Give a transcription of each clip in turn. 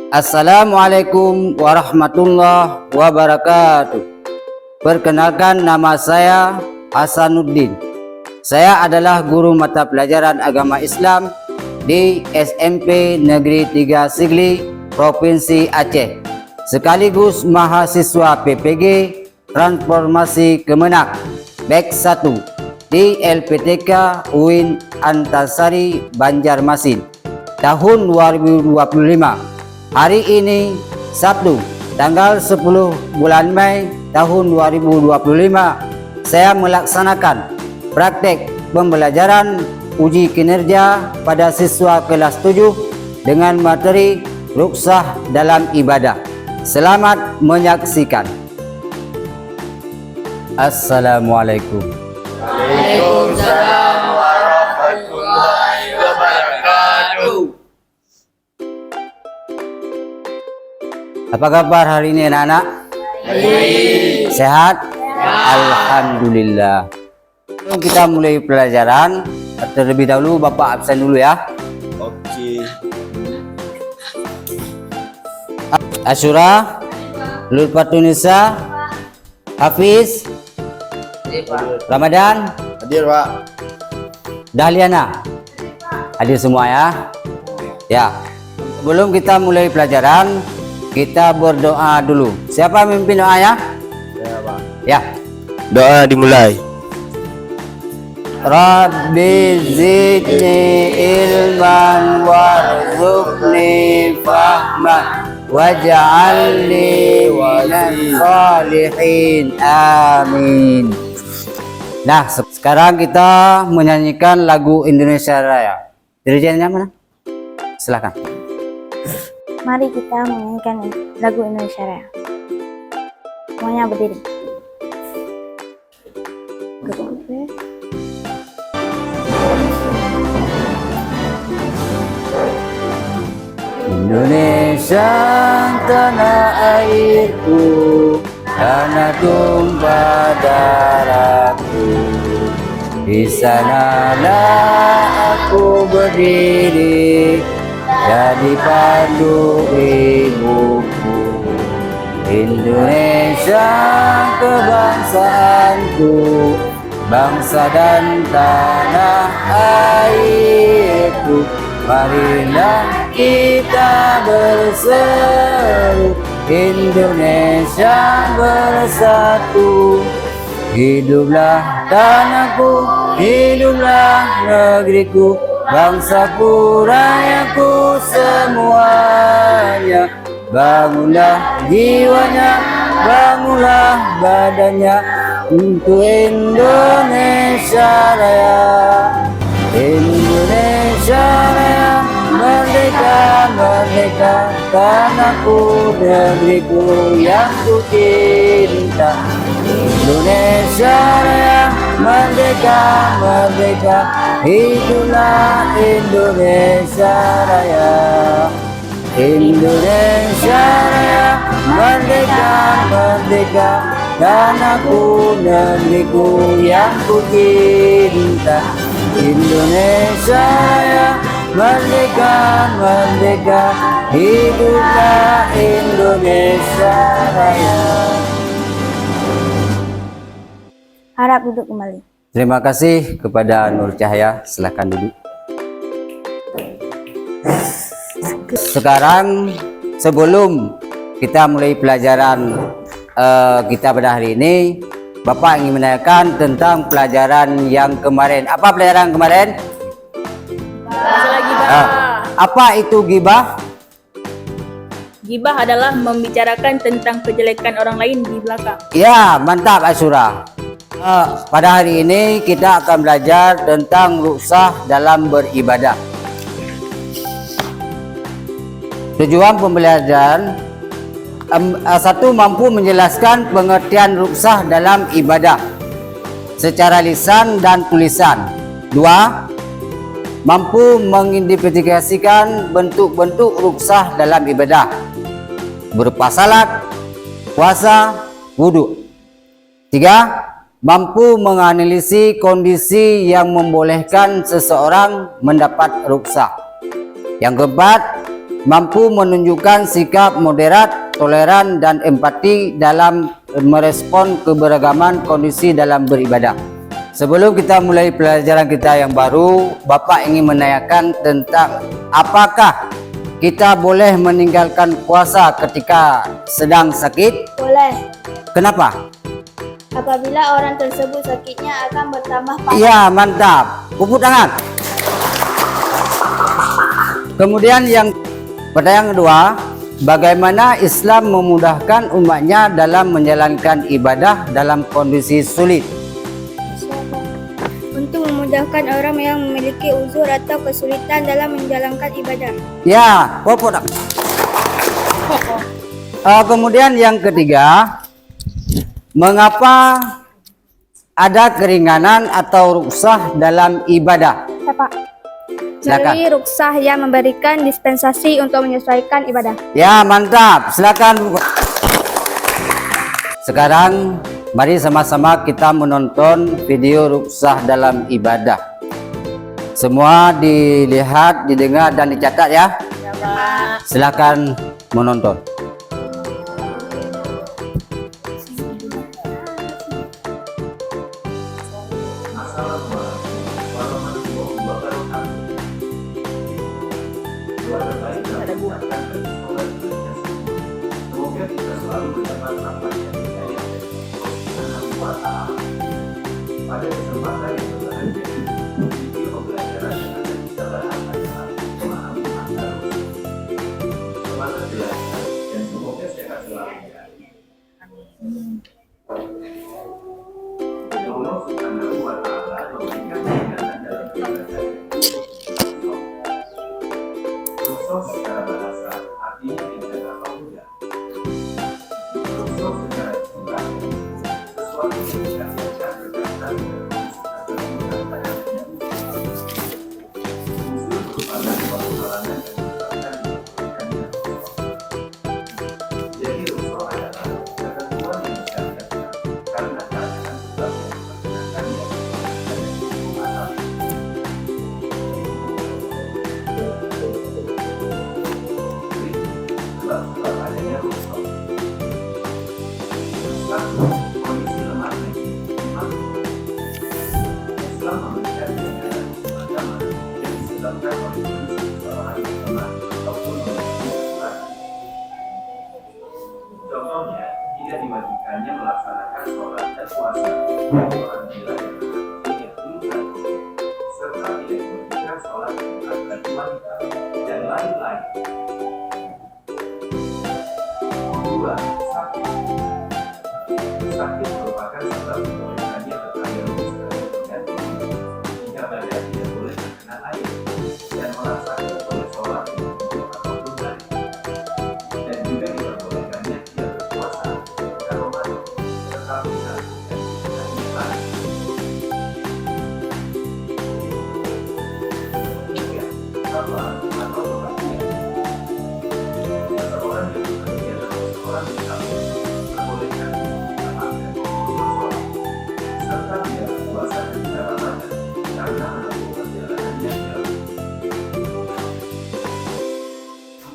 Assalamualaikum warahmatullahi wabarakatuh. Perkenalkan, nama saya Hasanuddin. Saya adalah guru mata pelajaran agama Islam di SMP Negeri 3 Sigli, Provinsi Aceh, sekaligus mahasiswa PPG Transformasi Kemenak Batch 1 di LPTK UIN Antasari, Banjarmasin, tahun 2025. Hari ini Sabtu, tanggal 10 bulan Mei tahun 2025, saya melaksanakan praktek pembelajaran uji kinerja pada siswa kelas 7 dengan materi rukhsah dalam ibadah. Selamat menyaksikan. Assalamualaikum. Waalaikumsalam warahmatullahi wabarakatuh. Apa kabar hari ini anak-anak? Baik. Sehat? Alhamdulillah. Sebelum kita mulai pelajaran, terlebih dahulu Bapak absen dulu ya. Oke. Asyura, Lutfatunisa, Hafiz, Ramadan, Hadir, Pak. Dahliana. Hadir semua ya. Ya. Sebelum kita mulai pelajaran, kita berdoa dulu. Siapa memimpin doa ya? Ya, Pak. Ya. Doa dimulai. Rabbi zidni ilman warzuqni fahman waj'alni minal salihin. Amin. Nah, sekarang kita menyanyikan lagu Indonesia Raya. Dirijennya mana? Silakan. Mari kita menyanyikan lagu Indonesia Raya. Semuanya berdiri. Indonesia tanah airku, tanah tumpah darahku. Di sanalah aku berdiri, jadi pandu ibuku. Indonesia kebangsaanku, bangsa dan tanah airku. Marilah kita berseru, Indonesia bersatu. Hiduplah tanahku, hiduplah negeriku, bangsaku, rayaku semuanya. Bangunlah jiwanya, bangunlah badannya untuk Indonesia Raya. Indonesia Raya, merdeka, merdeka, tanahku, negeriku yang ku cinta. Indonesia Raya, merdeka, merdeka, hiduplah Indonesia Raya. Indonesia Raya, merdeka, merdeka, tanahku, negeriku yang ku cinta. Indonesia Raya, merdeka, merdeka, hiduplah Indonesia Raya. Harap duduk kembali. Terima kasih kepada Nur Cahaya. Silakan duduk. Sekarang sebelum kita mulai pelajaran kita pada hari ini, Bapak ingin menanyakan tentang pelajaran yang kemarin. Apa pelajaran kemarin? Masalah gibah. Apa itu gibah? Gibah adalah membicarakan tentang kejelekan orang lain di belakang. Ya, mantap Asyura. Pada hari ini kita akan belajar tentang rukhsah dalam beribadah. Tujuan pembelajaran satu, mampu menjelaskan pengertian rukhsah dalam ibadah secara lisan dan tulisan. Dua, mampu mengidentifikasikan bentuk-bentuk rukhsah dalam ibadah berupa salat, puasa, wudhu. Tiga, mampu menganalisis kondisi yang membolehkan seseorang mendapat rukhsah. Yang keempat, mampu menunjukkan sikap moderat, toleran, dan empati dalam merespon keberagaman kondisi dalam beribadah. Sebelum kita mulai pelajaran kita yang baru, Bapak ingin menanyakan tentang apakah kita boleh meninggalkan puasa ketika sedang sakit? Boleh. Kenapa? Apabila orang tersebut sakitnya akan bertambah parah. Iya, mantap. Tepuk tangan. Kemudian pertanyaan kedua, bagaimana Islam memudahkan umatnya dalam menjalankan ibadah dalam kondisi sulit? Untuk memudahkan orang yang memiliki uzur atau kesulitan dalam menjalankan ibadah. Ya, tepuk tangan. Kemudian yang ketiga, mengapa ada keringanan atau rukhsah dalam ibadah? Pak. Silakan. Melalui rukhsah yang memberikan dispensasi untuk menyesuaikan ibadah. Ya, mantap. Silakan. Sekarang mari sama-sama kita menonton video rukhsah dalam ibadah. Semua dilihat, didengar, dan dicatat ya. Ya, Pak. Silakan menonton. Ada gua. Semoga kita selalu mendapat rahmat yang hidayah dari Allah Subhanahu wa Ta'ala. Pada kesempatan yang berbahagia ini, video pembelajaran yang akan kita bahas adalah memahami makna rukhsah. Semangat belajar dan semoga sehat selalu. Allah Subhanahu wa Ta'ala memberikan keringanan dalam ibadah. Rukhsah secara bahasa artinya tidak apa mudah. Rukhsah secara istilah sesuatu yang dikasihkan berkaitan dengan kesulitan pada dunia. Usul merupakan suatu halangan yang menyebabkan dilakukannya rukhsah. Jadi rukhsah adalah ketentuan yang disyariatkan karena keadaan sebab yang memperkenankannya dan hukum asal. Sebab adanya rukhsah. Satu, kondisi lemah memang Islam memberikan keringanan agama yang disebabkan oleh kondisi seseorang yang lemah ataupun memiliki kekurangan. Contohnya, tidak diwajibkannya melaksanakan sholat dan puasa bagi orang gila yang yang belum sakit, serta tidak diwajibkan sholat Jumat bagi wanita dan lain-lain. Dua, sakit. Sakit merupakan sebab membolehkannya berkaya lurus dan bergantung jika badan tidak boleh terkena air dan orang sakit boleh sholat dengan wudhu ataupun lari dan juga diperbolehkannya tidak berpuasa ketika Ramadan tetapi harus dengan ibadah. Tiga, sabar atau kebahagiaan. Seseorang yang bekerja atau seseorang yang sakit diperbolehkan memakan sholat serta tidak berpuasa ketika Ramadan karena menempuh perjalanannya jauh.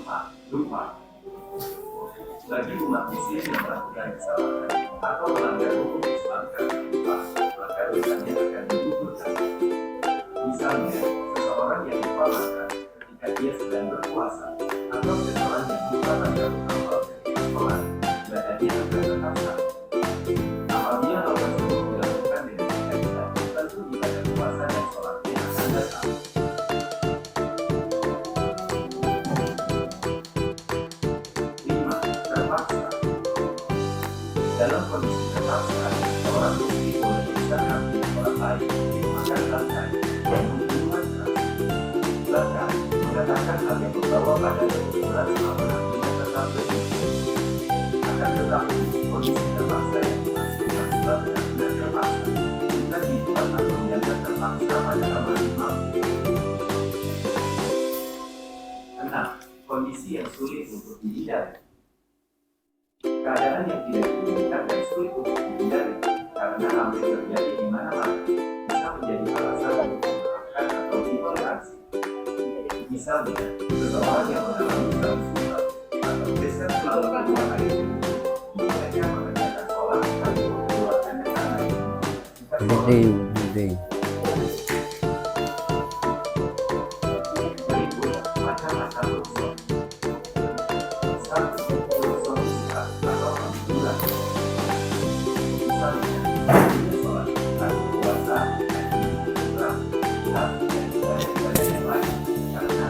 4. Lupa. Bagi umat muslim yang melakukan kesalahan atau melanggar hukum Islam karena lupa, maka dosanya akan digugurkan. Misalnya, seseorang yang lupa makan ketika dia sedang berpuasa atau seseorang yang lupa pada rukun ketika sholat, ibadahnya akan tetap sah. Apabila hal tersebut dilakukan dengan sengaja, tentu ibadah puasa dan sholatnya akan datang. 5. Terpaksa. Dalam kondisi terpaksa, seorang muslim boleh merusak kaki orang lain, makan lantai, dan hubungan keras. Bahkan, mengatakan hal yang membawa pada kesimpulan selama hatinya tetap bersih. Akan tetapi, kondisi terpaksa yang dimaksudkan adalah benar-benar terpaksa, bukan dibuat atau dianggap terpaksa pada amal imam. 6. Kondisi yang sulit untuk dihindari. Keadaan yang tidak diinginkan dan sulit untuk dihindari karena hampir terjadi di mana-mana bisa menjadi alasan untuk memaafkan atau ditoleransi. Misalnya, seseorang yang mengalami Di. Berikut macam-macam unsur. 1. Unsur sifat atau penghiburan. Misalnya, sholat, puasa, hiburan, dan ibadah yang lain karena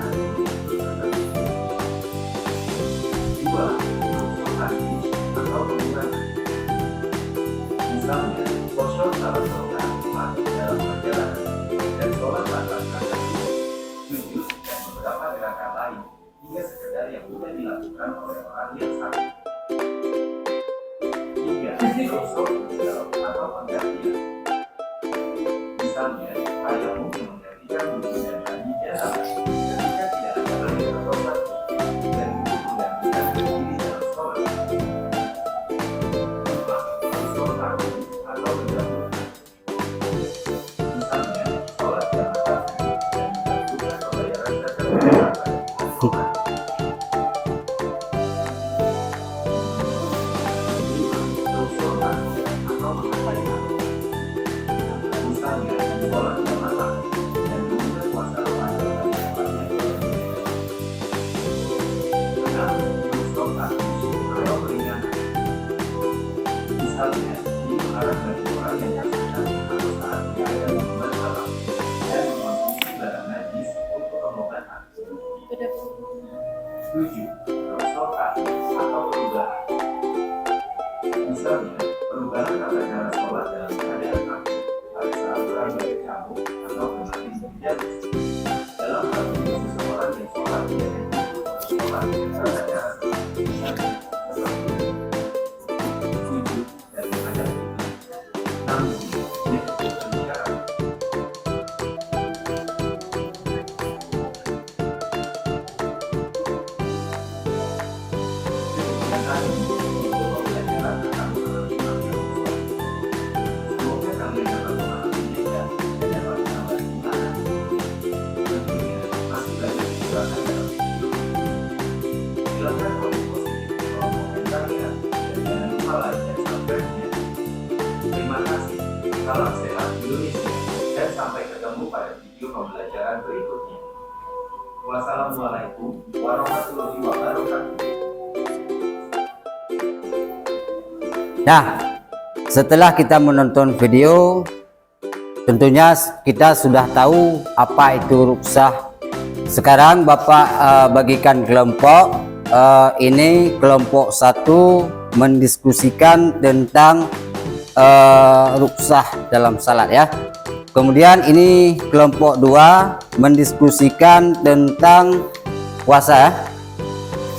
dua, unsur hati atau hubungan. Misalnya, kosong salah seorang masuk dalam perjalanan dan sholat tanpa rakaat sujud dan beberapa gerakan lain hingga sekedar yang mudah dilakukan oleh orang yang sakit. 3. Unsur dalam atau penggantian. Misalnya, ayah mungkin menggantikan wudhu dan mandi janabah ketika tidak ada lagi berdosa dan untuk menggantikan berdiri dalam sholat. 4. Unsur takut atau menjauhkan. Misalnya, sholat jamaah dan menjauhkan pembayaran zakat pada sholat. 5. Unsur takut atau mengabaikan. Misalnya, sholat jamaah dan menunda puasa Ramadan pada sholatnya. 6. Unsur takut atau keringanan. Misalnya, dilarang bagi orang yang kasihkan atau saat berada di bulan haram dan mengonsumsi barang najis untuk pengobatan. 7. Unsur takut atau perubahan. Misalnya, perubahan tata cara sholat dalam keadaan takut pada saat orang bagi camuk atau kembali menjadi. Dalam hal ini, seseorang yang sholat tidak ikut sholat dengan tata cara misalnya seperti sujud dan menghadap kiblat. Namun, dia cukup berbicara. Demikian tadi untuk pembelajaran tentang mengenal sholat. Semoga kalian dapat memahaminya dan dapat menambah iman. Tentunya masih banyak kekurangan dalam video ini. Silakan komen positif kalau komentarnya dan jangan lupa like dan subscribe-nya. Terima kasih. Salam sehat Indonesia dan sampai ketemu pada video pembelajaran berikutnya. Wassalamualaikum warahmatullahi wabarakatuh. Nah, setelah kita menonton video, tentunya kita sudah tahu apa itu ruksah. Sekarang Bapak bagikan kelompok. Ini kelompok 1 mendiskusikan tentang ruksah dalam salat ya. Kemudian ini kelompok 2 mendiskusikan tentang puasa ya.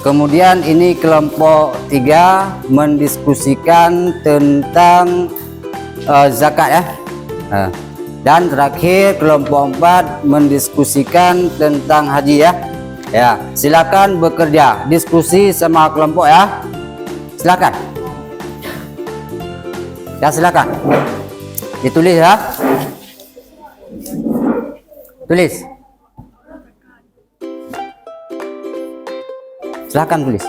Kemudian ini kelompok 3 mendiskusikan tentang zakat ya. Dan terakhir kelompok 4 mendiskusikan tentang haji ya. Ya, silakan bekerja diskusi sama kelompok ya. Silakan. Ya, silakan. Ditulis ya. Tulis. Silakan tulis.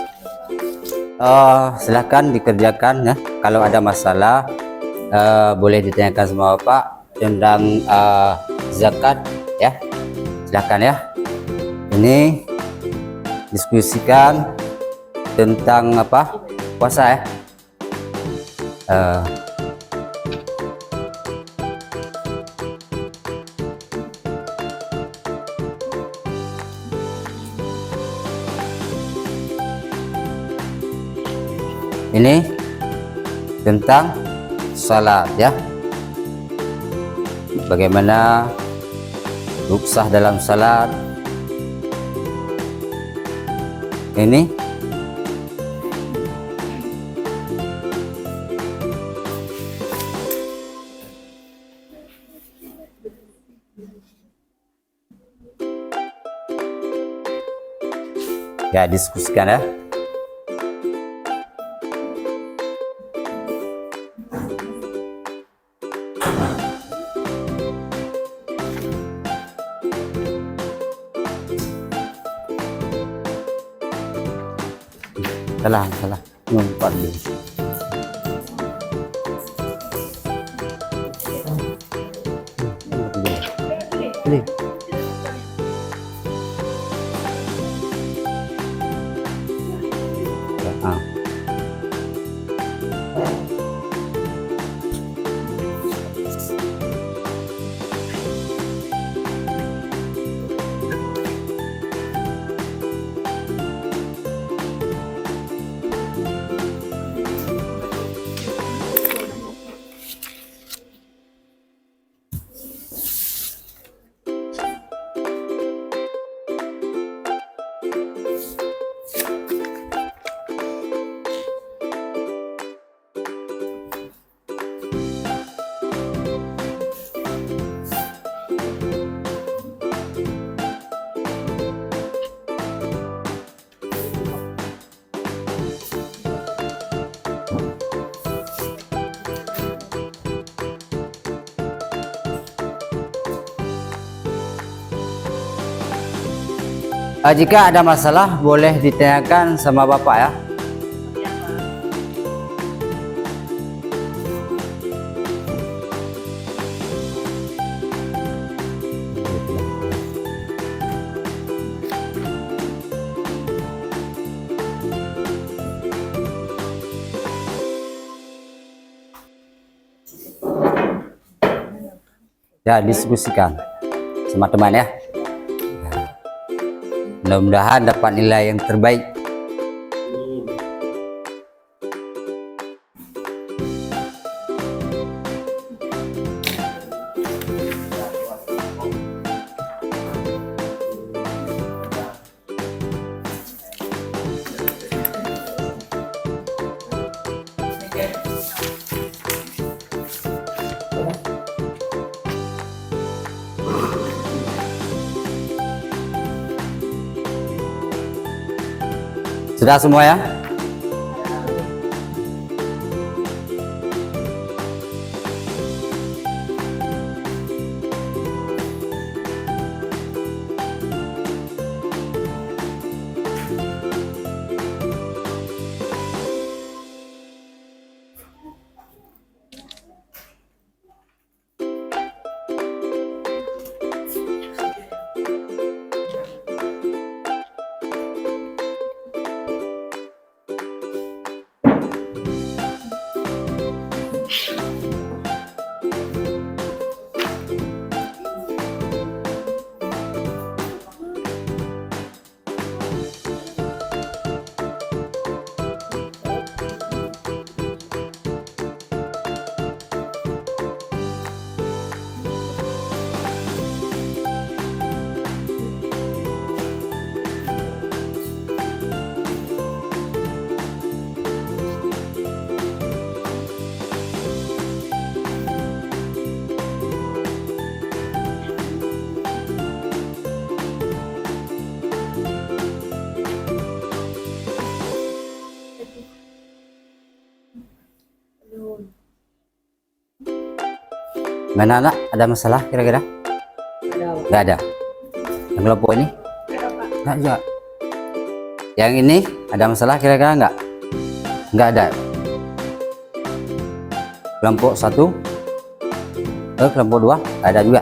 Silakan dikerjakan ya. Kalau ada masalah boleh ditanyakan sama Bapak tentang zakat ya. Silakan ya. Ini diskusikan tentang apa? Puasa ya. Ini tentang salat ya. Bagaimana ruksah dalam salat. Ini ya, diskusikan ya. Salah ngumpat dulu. Ah. Jika ada masalah boleh ditanyakan sama Bapak ya. Ya, diskusikan sama teman ya. Mudah-mudahan dapat nilai yang terbaik. Sudah semua ya? Mana anak? Ada masalah kira-kira? Nggak ada. Yang kelompok ini? Nggak juga. Yang ini ada masalah kira-kira nggak? Nggak ada. Kelompok 1, kelompok 2 ada juga.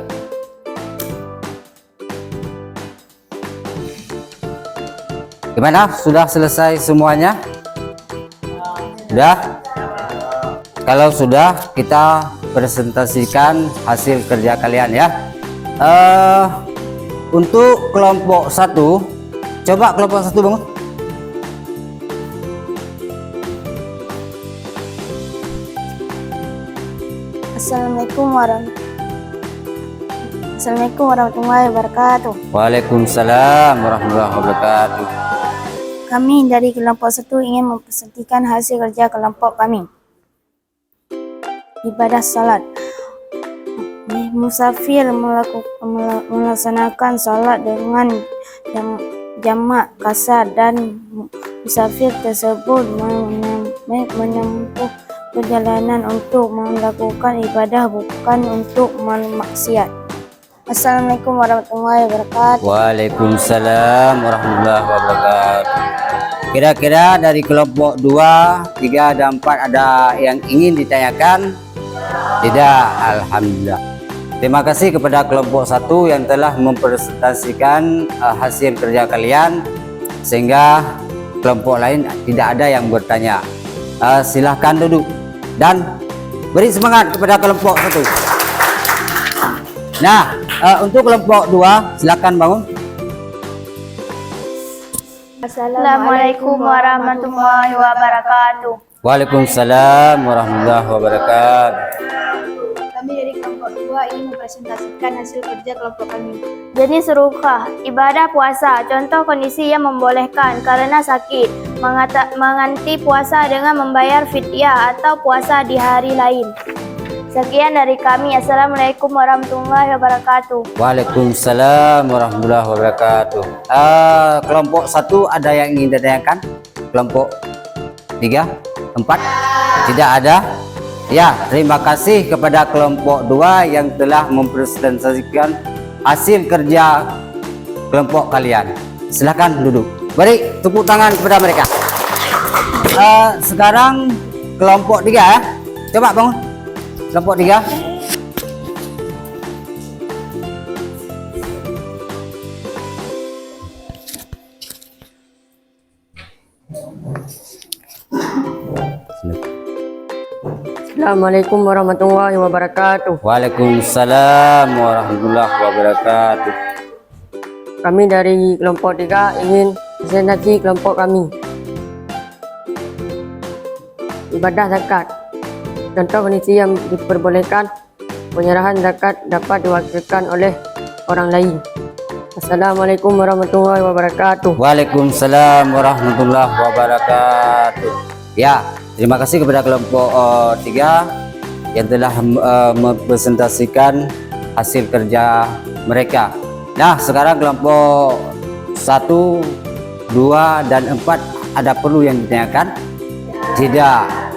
Gimana? Sudah selesai semuanya? Sudah? Kalau sudah, kita presentasikan hasil kerja kalian ya. Untuk kelompok 1, coba kelompok 1 bangun. Assalamualaikum warahmatullahi wabarakatuh. Waalaikumsalam warahmatullahi wabarakatuh. Kami dari kelompok 1 ingin mempresentasikan hasil kerja kelompok kami. Ibadah salat. Musafir melaksanakan salat dengan jamak kasar dan musafir tersebut menempuh perjalanan untuk melakukan ibadah bukan untuk maksiat. Assalamualaikum warahmatullahi wabarakatuh. Waalaikumsalam warahmatullahi wabarakatuh. Kira-kira dari kelompok 2, 3, dan 4 ada yang ingin ditanyakan? Tidak, alhamdulillah. Terima kasih kepada kelompok 1 yang telah mempresentasikan hasil kerja kalian, sehingga kelompok lain tidak ada yang bertanya. Silahkan duduk dan beri semangat kepada kelompok 1. Nah, untuk kelompok 2 silakan bangun. Assalamualaikum warahmatullahi wabarakatuh. Waalaikumsalam warahmatullahi wabarakatuh. Kami dari kelompok 2 ingin mempresentasikan hasil kerja kelompok kami. Jenis rukah, ibadah puasa, contoh kondisi yang membolehkan karena sakit, mengganti puasa dengan membayar fidyah atau puasa di hari lain. Sekian dari kami. Assalamualaikum warahmatullahi wabarakatuh. Waalaikumsalam warahmatullahi wabarakatuh. Kelompok 1 ada yang ingin ditanyakan? Kelompok 3, 4? Tidak ada? Ya, terima kasih kepada kelompok 2 yang telah mempresentasikan hasil kerja kelompok kalian. Silakan duduk. Beri tepuk tangan kepada mereka. Sekarang kelompok 3 ya. Coba bangun. Kelompok 3. Assalamualaikum warahmatullahi wabarakatuh. Waalaikumsalam warahmatullahi wabarakatuh. Kami dari kelompok 3 ingin presentasi kelompok kami. Ibadah zakat. Contoh kondisi yang diperbolehkan, penyerahan zakat dapat diwakilkan oleh orang lain. Assalamualaikum warahmatullahi wabarakatuh. Waalaikumsalam warahmatullahi wabarakatuh. Ya, terima kasih kepada kelompok 3 yang telah mempresentasikan hasil kerja mereka. Nah, sekarang kelompok 1, 2, dan 4 ada perlu yang ditanyakan? Tidak.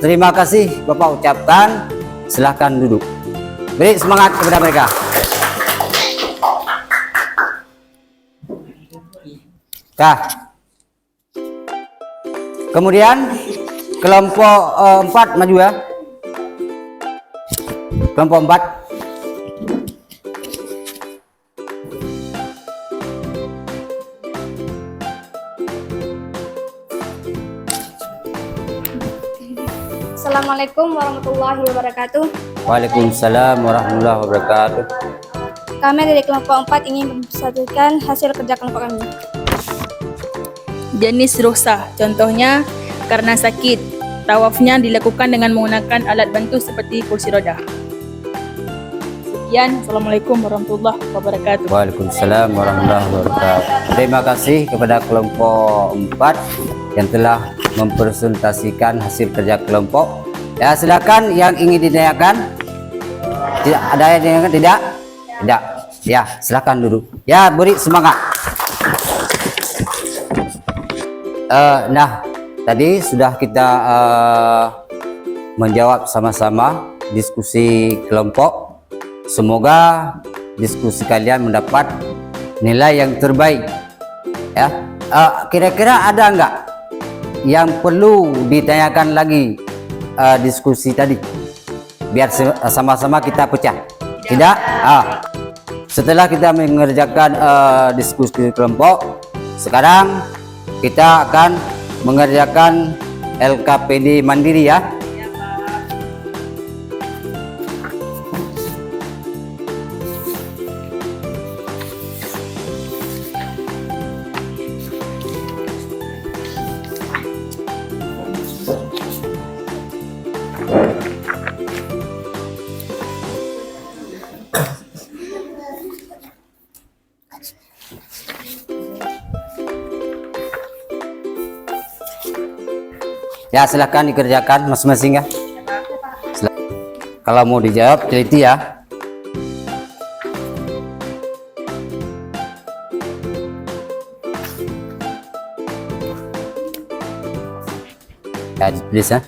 Terima kasih Bapak ucapkan. Silahkan duduk. Beri semangat kepada mereka. Kemudian kelompok 4 maju ya. Kelompok 4. Assalamualaikum warahmatullahi wabarakatuh. Waalaikumsalam warahmatullahi wabarakatuh. Kami dari kelompok 4 ingin mempresentasikan hasil kerja kelompok kami. Jenis rukhsah, contohnya karena sakit, tawafnya dilakukan dengan menggunakan alat bantu seperti kursi roda. Sekian, Assalamualaikum warahmatullahi wabarakatuh. Waalaikumsalam warahmatullahi wabarakatuh. Terima kasih kepada kelompok 4 yang telah mempresentasikan hasil kerja kelompok. Ya, silakan yang ingin ditanyakan. Tidak ada yang ditanyakan? Tidak? Tidak. Ya, silakan duduk. Ya, beri semangat. Nah, tadi sudah kita menjawab sama-sama diskusi kelompok. Semoga diskusi kalian mendapat nilai yang terbaik. Ya, kira-kira ada enggak yang perlu ditanyakan lagi diskusi tadi? Biar sama-sama kita pecah. Tidak? Setelah kita mengerjakan diskusi kelompok, sekarang kita akan mengerjakan LKPD mandiri ya. Ya, silahkan dikerjakan masing-masing ya. Kalau mau dijawab, teliti ya. Ya, ditulis ya.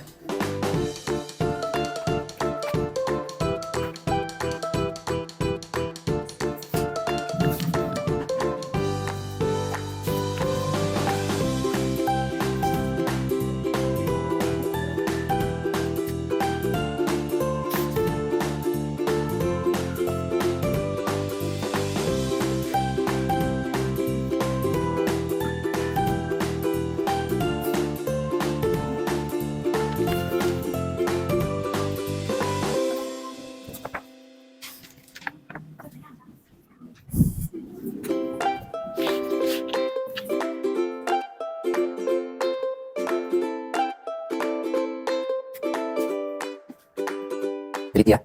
memiliki ya.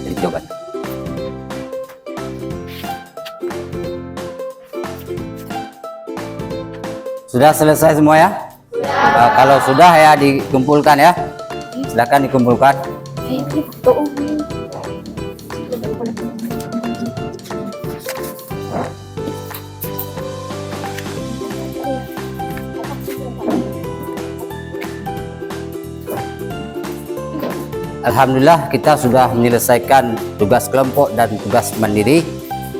Jadi jawaban. Sudah selesai semua ya? Kalau sudah ya dikumpulkan ya. Silakan dikumpulkan. Alhamdulillah kita sudah menyelesaikan tugas kelompok dan tugas mandiri.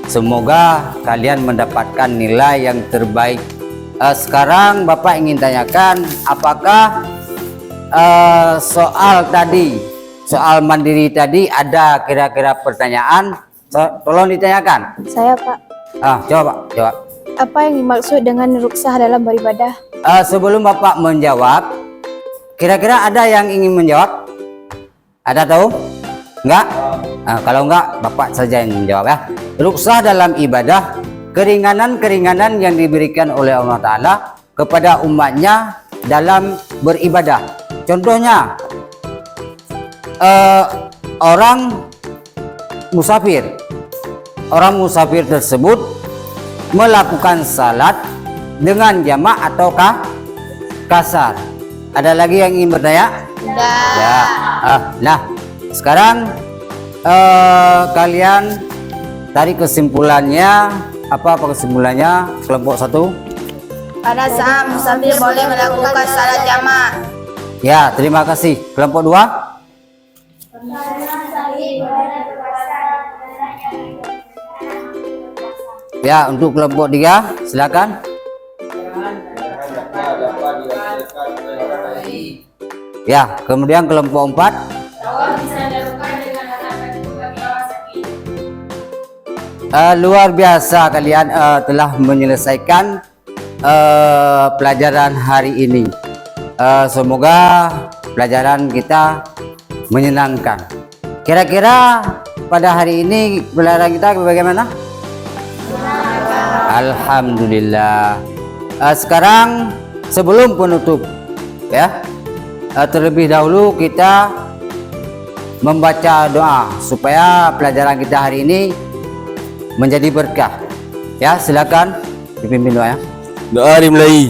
Semoga kalian mendapatkan nilai yang terbaik. Sekarang Bapak ingin tanyakan, apakah soal mandiri tadi ada kira-kira pertanyaan? Tolong ditanyakan. Saya, Pak. Jawab Pak, jawab. Apa yang dimaksud dengan ruksah dalam beribadah? Sebelum Bapak menjawab, kira-kira ada yang ingin menjawab? Ada tahu? Enggak? Kalau enggak, Bapak saja yang menjawab ya. Ruksah dalam ibadah, keringanan-keringanan yang diberikan oleh Allah Ta'ala kepada umatnya dalam beribadah. Contohnya, orang musafir. Orang musafir tersebut melakukan salat dengan jamak ataukah kasar. Ada lagi yang ingin bertanya? Ya. Nah, sekarang kalian tarik kesimpulannya. Apa kesimpulannya kelompok 1? Pada saat musafir boleh melakukan salat jamak. Ya, terima kasih. Kelompok 2? Ya, untuk kelompok 3 silakan. Ya, kemudian kelompok 4. Luar biasa kalian telah menyelesaikan pelajaran hari ini. Semoga pelajaran kita menyenangkan. Kira-kira pada hari ini pelajaran kita bagaimana? Alhamdulillah. Sekarang sebelum penutup ya, terlebih dahulu kita membaca doa supaya pelajaran kita hari ini menjadi berkah. Ya, silakan dipimpin doa ya. Doa dimulai.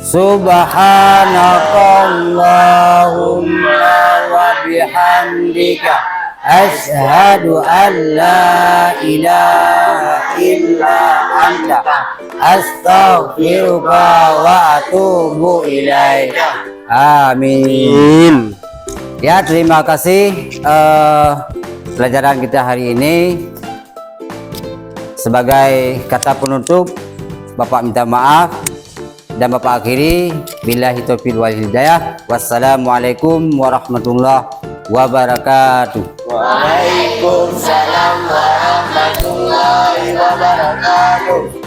Subhanakallahumma wa bihamdika asyhadu an la ilaha illa anta astaghfiruka wa atubu ilaika. Amin. Ya, terima kasih pelajaran kita hari ini. Sebagai kata penutup, Bapak minta maaf dan Bapak akhiri billahi taufiq wal hidayah. Wassalamualaikum warahmatullahi wabarakatuh. Waalaikumsalam warahmatullahi wabarakatuh.